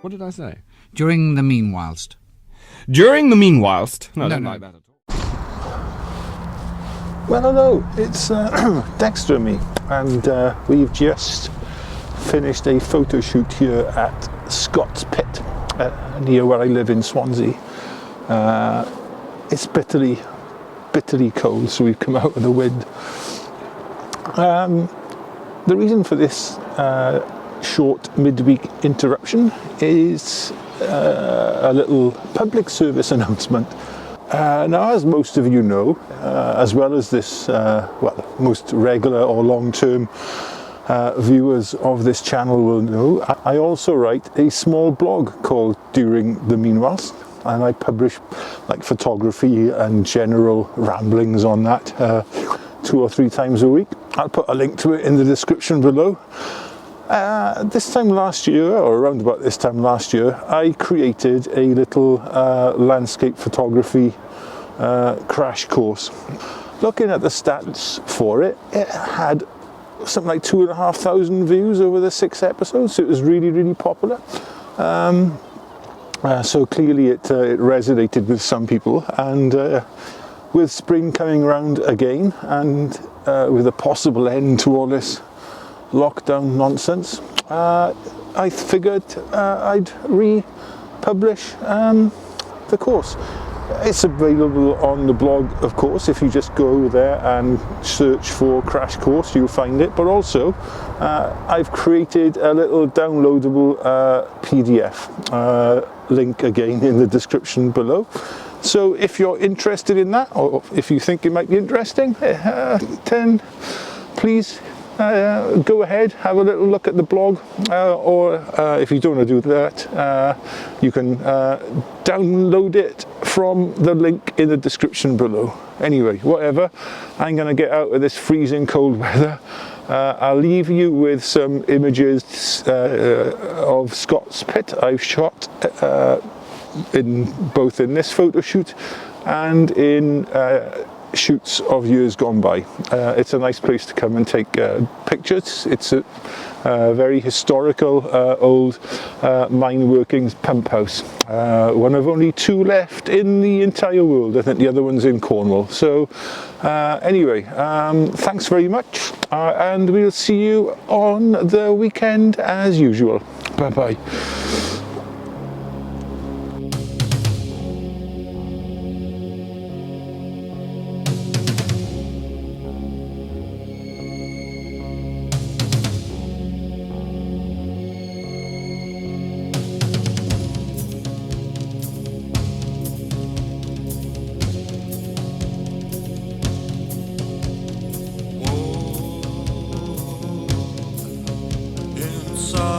What did I say? During the meanwhilest. During the meanwhilest? No, I don't No. like that at all. Well, hello, it's Dexter and me, and we've just finished a photo shoot here at Scott's Pit, near where I live in Swansea. It's bitterly cold, so we've come out with the wind. The reason for this short midweek interruption is a little public service announcement. Now, as most of you know, as well as this, most regular or long-term viewers of this channel will know, I also write a small blog called During the Meanwhilest, and I publish like photography and general ramblings on that 2 or 3 times a week. I'll put a link to it in the description below. This time last year, or around about this time last year, I created a little landscape photography crash course. Looking at the stats for it, it had something like 2,500 views over the 6 episodes, so it was really popular. So clearly it resonated with some people, and with spring coming around again, and with a possible end to all this lockdown nonsense, I figured I'd republish the course. It's available on the blog, of course. If you just go there and search for Crash Course, you'll find it. But also, I've created a little downloadable PDF, link again in the description below. So if you're interested in that, or if you think it might be interesting, then please go ahead, have a little look at the blog, or if you don't want to do that, you can download it from the link in the description below. Anyway, whatever, I'm going to get out of this freezing cold weather. I'll leave you with some images of Scott's Pit I've shot both in this photo shoot and in shoots of years gone by. It's a nice place to come and take pictures. It's a very historical old mine workings pump house. One of only 2 left in the entire world. I think the other one's in Cornwall. So anyway, thanks very much, and we'll see you on the weekend as usual. Bye bye. Inside